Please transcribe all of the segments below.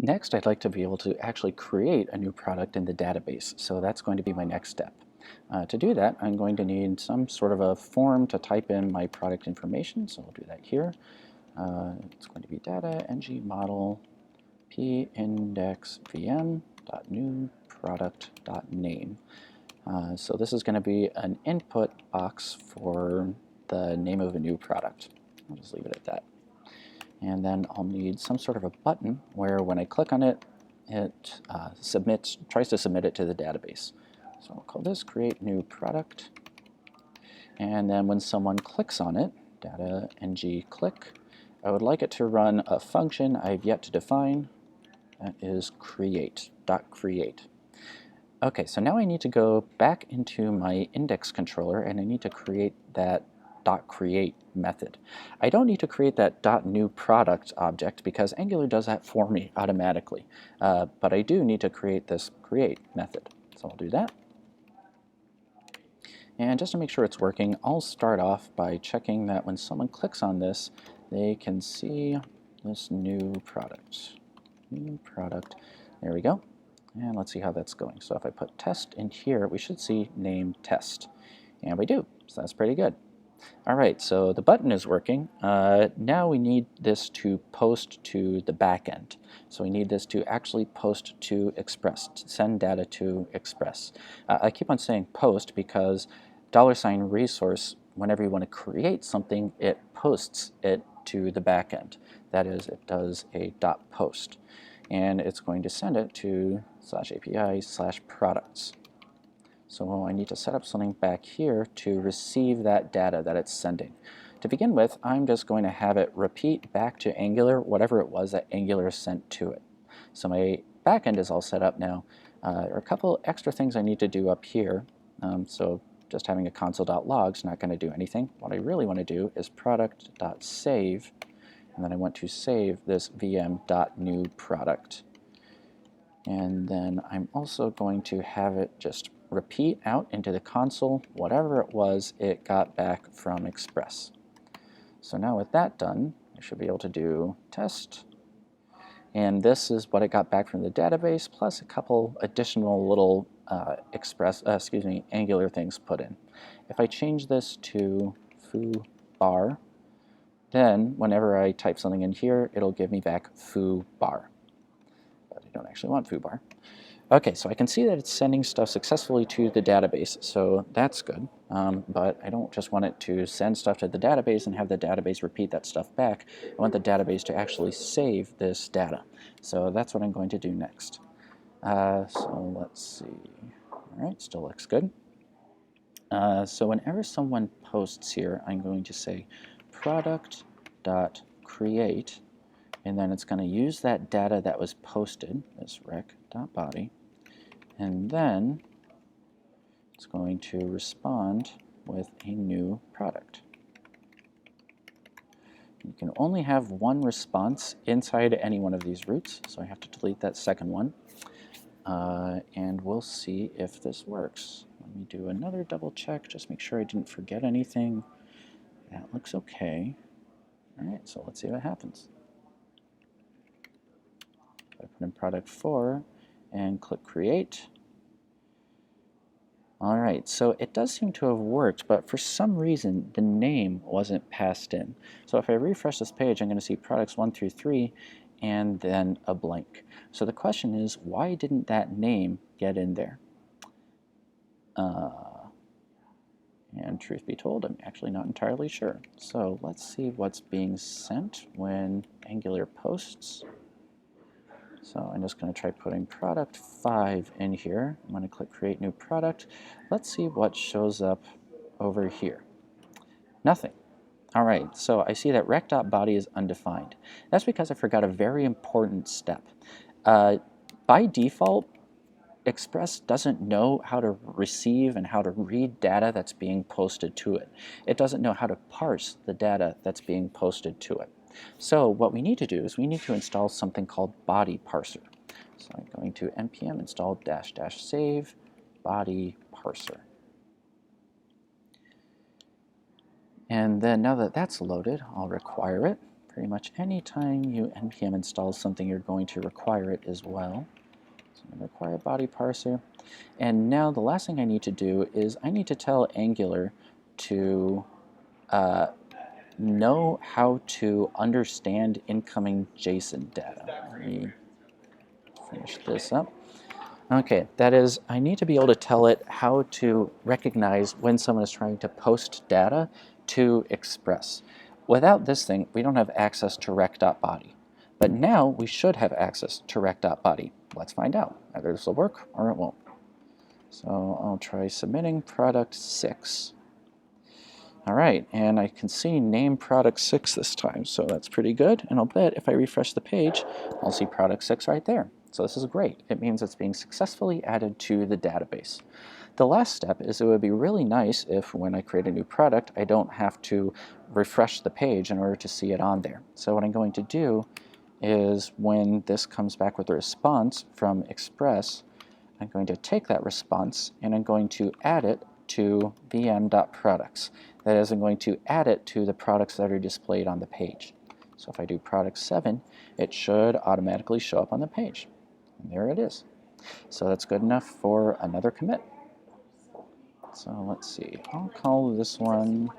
Next, I'd like to be able to actually create a new product in the database, so that's going to be my next step. To do that, I'm going to need some sort of a form to type in my product information, so I'll do that here. It's going to be data ng model p index vm dot new product dot name. So this is going to be an input box for the name of a new product. I'll just leave it at that. And then I'll need some sort of a button where when I click on it, it tries to submit it to the database. So I'll call this create new product. And then when someone clicks on it, data ng click, I would like it to run a function I've yet to define. That is create.create. Okay, so now I need to go back into my index controller and I need to create that .create method. I don't need to create that .newProduct object because Angular does that for me automatically. But I do need to create this create method. So I'll do that. And just to make sure it's working, I'll start off by checking that when someone clicks on this, they can see this new product. New product. There we go. And let's see how that's going. So if I put test in here, we should see name test. And we do, so that's pretty good. All right, so the button is working. Now we need this to post to the backend. So we need this to actually post to Express, to send data to Express. I keep on saying post because $resource, whenever you want to create something, it posts it to the backend. That is, it does a .post. And it's going to send it to /API/products. So I need to set up something back here to receive that data that it's sending. To begin with, I'm just going to have it repeat back to Angular whatever it was that Angular sent to it. So my backend is all set up now. There are a couple extra things I need to do up here. So just having a console.log is not going to do anything. What I really want to do is product.save, and then I want to save this vm.newProduct. And then I'm also going to have it just repeat out into the console whatever it was it got back from Express. So now with that done, I should be able to do test. And this is what it got back from the database, plus a couple additional little Angular things put in. If I change this to foo bar, then whenever I type something in here, it'll give me back foo bar. But I don't actually want foo bar. Okay, so I can see that it's sending stuff successfully to the database, so that's good. But I don't just want it to send stuff to the database and have the database repeat that stuff back. I want the database to actually save this data. So that's what I'm going to do next. So let's see. All right, still looks good. So whenever someone posts here, I'm going to say product.create, and then it's going to use that data that was posted, this rec.body, and then it's going to respond with a new product. You can only have one response inside any one of these roots, so I have to delete that second one. And we'll see if this works. Let me do another double check, just make sure I didn't forget anything. That looks okay. All right, so let's see what happens. If I put in product 4 and click create. All right, so it does seem to have worked, but for some reason the name wasn't passed in. So if I refresh this page, I'm going to see products 1 through 3 and then a blank. So the question is, why didn't that name get in there? And truth be told, I'm actually not entirely sure. So let's see what's being sent when Angular posts. So I'm just going to try putting product 5 in here. I'm going to click create new product. Let's see what shows up over here. Nothing. All right, so I see that rec.body is undefined. That's because I forgot a very important step. By default, Express doesn't know how to receive and how to read data that's being posted to it. It doesn't know how to parse the data that's being posted to it. So what we need to do is we need to install something called body parser. So I'm going to npm install --save body parser. And then now that that's loaded, I'll require it. Pretty much any time you npm install something, you're going to require it as well. So I'm going to require body parser. And now the last thing I need to do is I need to tell Angular to know how to understand incoming JSON data. Let me finish this up. Okay, that is, I need to be able to tell it how to recognize when someone is trying to post data to Express. Without this thing, we don't have access to rec.body. But now we should have access to rec.body. Let's find out. Either this will work or it won't. So I'll try submitting product 6. All right, and I can see name product 6 this time, so that's pretty good. And I'll bet if I refresh the page, I'll see product 6 right there. So this is great. It means it's being successfully added to the database. The last step is it would be really nice if when I create a new product, I don't have to refresh the page in order to see it on there. So what I'm going to do is when this comes back with a response from Express, I'm going to take that response and I'm going to add it to vm.products. That is, I'm going to add it to the products that are displayed on the page. So if I do product 7, it should automatically show up on the page. And there it is. So that's good enough for another commit. So let's see. I'll call this one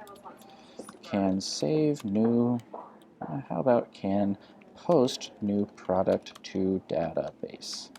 can save new, how about can post new product to database.